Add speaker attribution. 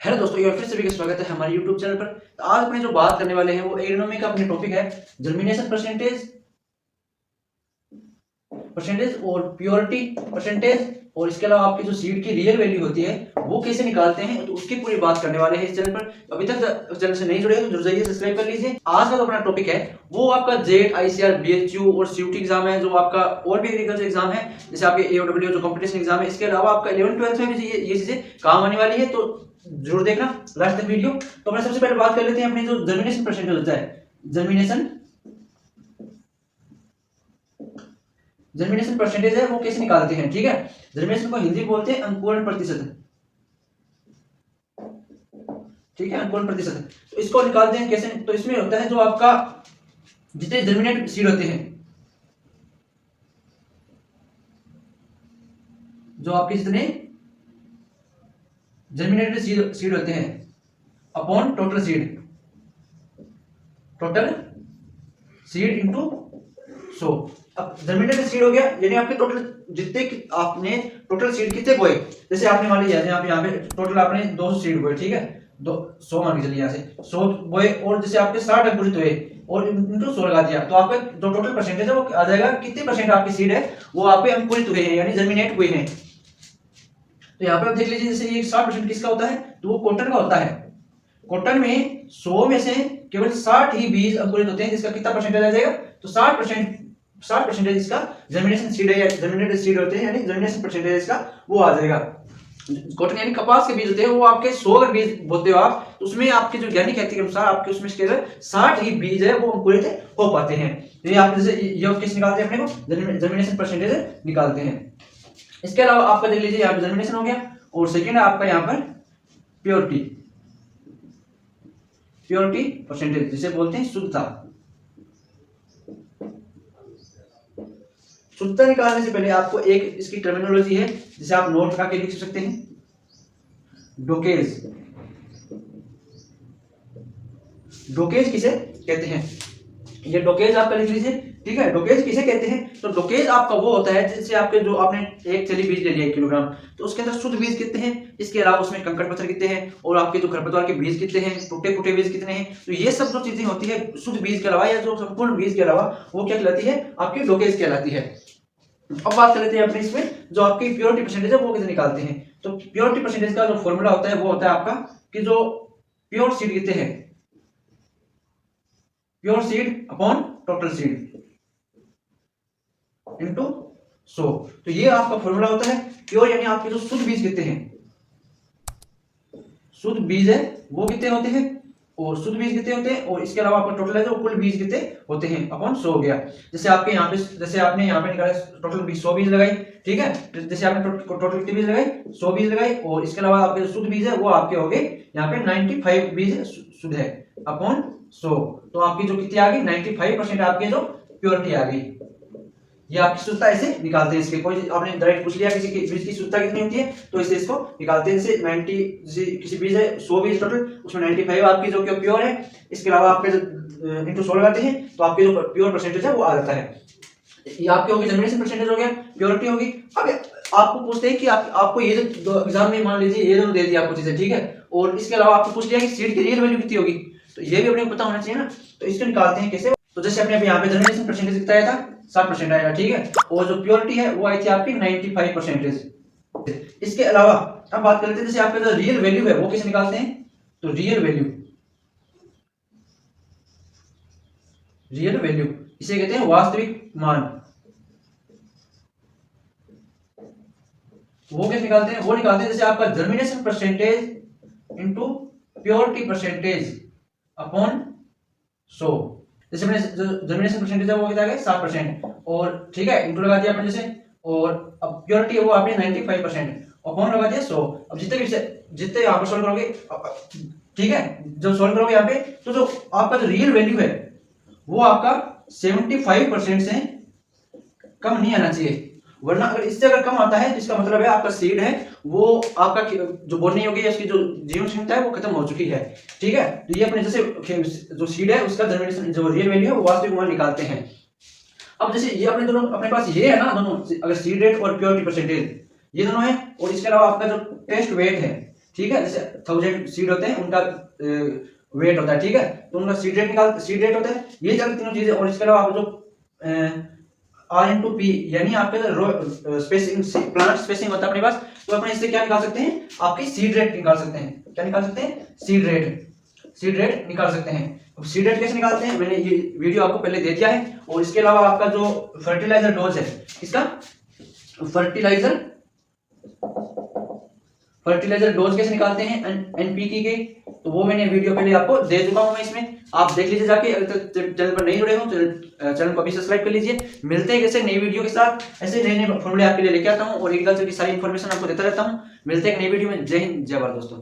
Speaker 1: Hello दोस्तों, एक बार फिर सभी का स्वागत है हमारे YouTube चैनल पर। तो आज अपने जो बात करने वाले हैं वो एग्रोनॉमी का अपने टॉपिक है जर्मिनेशन परसेंटेज और प्योरिटी परसेंटेज, और इसके अलावा आपकी जो सीड की रियल वैल्यू होती है वो कैसे निकालते हैं, तो उसकी पूरी बात करने वाले हैं इस चैनल पर। अभी तक चैनल से नहीं जुड़े हैं तो जरूर जाइए सब्सक्राइब कर लीजिए। आज का जो अपना टॉपिक है वो आपका जेड ICR BHU और CUT एग्जाम है, जो आपका और भी एग्रीकल्चर एग्जाम है जैसे आपके AOW जो कंपटीशन एग्जाम है। इसके अलावा आपका 11th 12th में भी ये चीजें काम आने वाली है, तो जरूर देखना लास्ट तक वीडियो। तो अपने सबसे पहले बात कर लेते हैं अपने जो जर्मिनेशन परसेंटेज होता है। जर्मिनेशन परसेंटेज है वो कैसे निकालते हैं, ठीक है। जर्मिनेशन को हिंदी बोलते हैं अंकुरण प्रतिशत, ठीक है, अंकुरण प्रतिशत। तो इसको निकालते हैं कैसे, तो इसमें होता है जो आपका जितने जर्मिनेट सीड होते हैं, जो आपके जितने जर्मिनेटेड सीड होते हैं अपॉन टोटल सीड इनटू 100। अब जर्मिनेटेड सीड हो गया यानी आपके टोटल जितने आपने टोटल सीड कितने बोए, जैसे आपने मान लिया यहाँ पे टोटल आपने 200 सीड बोए, ठीक है, 100 मान के चलिए, यहाँ से 100 बोए और जैसे आपके 60 अंकुरित हुए और इनटू 100 लगा दिया, तो आपका जो टोटल परसेंटेज है वो आ जाएगा कितने परसेंट आपकी सीड है वो आप पे अंकुरित हुए हैं यानी जर्मिनेट हुए हैं। तो यहाँ पे आप देख लीजिए, जैसे ये 60% किसका होता है, तो वो कॉटन का होता है। कॉटन में 100 में से केवल 60 ही बीज अंकुरित होते हैं, जिसका कितना परसेंटेज आ जाएगा, तो 60% इसका जर्मिनेशन सीड है या जर्मिनेटेड सीड होते हैं, यानी जर्मिनेशन परसेंटेज इसका वो आ जाएगा। कॉटन यानी कपास के बीज होते हैं, वो आपके 100 अगर बीज बोते हो आप, तो उसमें आपके जो वैज्ञानिक खेती के अनुसार आपके उसमें केवल 60 ही बीज है वो अंकुरित हो पाते हैं। तो ये आप जैसे ये किस निकालते हैं, अपने को जर्मिनेशन परसेंटेज निकालते हैं। इसके अलावा आपका देख लीजिए, यहाँ पे जर्मिनेशन हो गया और सेकेंड है आपका यहाँ पर प्योरिटी परसेंटेज, जिसे बोलते हैं शुद्धता निकालने से पहले आपको एक इसकी टर्मिनोलॉजी है जिसे आप नोट करके लिख सकते हैं, डोकेज किसे कहते हैं, ये डोकेज आपका लिख लीजिए, ठीक है। डोकेज किसे कहते हैं, तो डोकेज आपका वो होता है जैसे आपके जो आपने एक थैली बीज ले लिया 1 किलोग्राम, तो उसके अंदर शुद्ध बीज कितने हैं, इसके अलावा उसमें कंकड़ पत्थर कितने हैं और आपके जो खरपतवार के बीज कितने हैं, टूटे फूटे बीज कितने हैं, तो ये सब जो चीजें होती है शुद्ध बीज के अलावा या जो संपूर्ण बीज के अलावा वो क्या कहलाती है, आपकी डोकेज कहलाती है। अब बात कर लेते हैं अपने इसमें जो आपकी प्योरिटी परसेंटेज है वो कैसे निकालते हैं। तो प्योरिटी परसेंटेज का जो फॉर्मूला होता है वो होता है आपका कि जो प्योर सीड कितने हैं, pure seed upon total seed into 100। तो ये आपका फॉर्मूला होता है। प्योर यानी आपके जो शुद्ध बीज कितने हैं, शुद्ध बीज है वो कितने होते हैं और शुद्ध बीज कितने होते हैं, और इसके अलावा आपका टोटल है जो कुल बीज कितने होते हैं अपॉन 100 हो गया। जैसे आपके यहाँ पे जैसे आपने यहाँ पे निकाला टोटल बीज 100 बीज लगाई, ठीक है, जैसे आपने टोटल कितने बीज लगाई, 100 बीज लगाई, और इसके अलावा आपके जो शुद्ध बीज है वो आपके हो गए यहाँ पे 95 बीज शुद्ध है अपॉन 100। तो आपकी जो कितनी आ गई 95% आपके जो प्योरिटी आ गई। ये आपकी शुद्धता ऐसे निकालते हैं। इसके कोई आपने डायरेक्ट पूछ लिया किसी की बीज की शुद्धता कितनी होती है, तो इसे इसको निकालते हैं। जैसे 90 जैसे किसी बीज है 100 बीज टोटल, उसमें 95 आपकी जो प्योर है, इसके अलावा आपके इनटू 100 लगाते हैं तो आपके जो प्योर परसेंटेज है वो आ जाता है। ये आपके होगी जर्मिनेशन परसेंटेज हो गया, प्योरिटी होगी। अब आपको पूछते हैं कि आपको ये जो एग्जाम में मान लीजिए ये दोनों दे दिया आपको चीजें, ठीक है, और इसके अलावा आपको पूछ लिया कि सीड की रियल वैल्यू कितनी होगी, तो ये भी अपने को पता होना चाहिए ना। तो इसको निकालते हैं कैसे, तो जैसे अपने यहाँ पे जर्मिनेशन परसेंटेज बताया था 60% आएगा, ठीक है, और जो प्योरिटी है वो आई थी आपकी 95%। इसके अलावा अब बात कर लेते हैं जैसे आपका जो रियल वैल्यू है वो कैसे निकालते हैं, तो रियल वैल्यू इसे कहते हैं वास्तविक मान। वो कैसे निकालते हैं, वो निकालते हैं जैसे आपका germination percentage into purity percentage upon 100। जैसे मैंने जर्मिनेशन परसेंटेज है वो कितना है 60%, और ठीक है इंटू लगा दिया आपने जैसे, और अब प्योरिटी है वो आपने 95% अपॉन लगा दिया 100। अब जितने यहाँ पर सोल्व करोगे, ठीक है, जब सोल्व करोगे यहाँ पे तो जो आपका जो रियल वैल्यू है वो आपका 75% से कम नहीं आना चाहिए, वरना अगर इससे अगर कम आता है तो इसका मतलब है आपका सीड है वो आपका जो बोलने योग्य है, उसकी जो जीवन क्षमता है वो खत्म हो चुकी है, ठीक है। तो ये अपने जैसे जो सीड है उसका जर्मिनेशन जो रियल वैल्यू है वो वास्तविक मान निकालते हैं। अब जैसे ये अपने दोनों अपने पास ये है ना, दोनों अगर सीड रेट और प्योरिटी परसेंटेज ये दोनों है, और इसके अलावा आपका जो टेस्ट वेट है, ठीक है, जैसे 1000 सीड होते हैं उनका वेट होता है, ठीक है, तो उनका सीड रेट होता है, ये जब तीनों चीजें। और इसके अलावा आप जो R/P यानी आपके स्पेसिंग प्लांट स्पेसिंग होता है अपने पास, तो अपने इससे क्या निकाल सकते हैं, आपकी सीड रेट निकाल सकते हैं। क्या निकाल सकते हैं, सीड रेट निकाल सकते हैं। अब सीड रेट कैसे निकालते हैं, मैंने ये वीडियो आपको पहले दे दिया है। और इसके अलावा आपका जो फर्टिलाइजर डोज है, इसका फर्टिलाइजर डोज कैसे निकालते हैं NPK के, तो वो मैंने वीडियो पहले आपको दे चुका हूं मैं इसमें, आप देख लीजिए जाके। अगर तक चैनल पर नहीं जुड़े हो तो चैनल को अभी सब्सक्राइब कर लीजिए। मिलते हैं कैसे नई वीडियो के साथ, ऐसे नए फॉर्मूले आपके लिए लेके आता हूं और एग्रीकल्चर की सारी इन्फॉर्मेशन आपको देता रहता हूं। मिलते हैं एक नई वीडियो में। जय हिंद, जय भारत दोस्तों।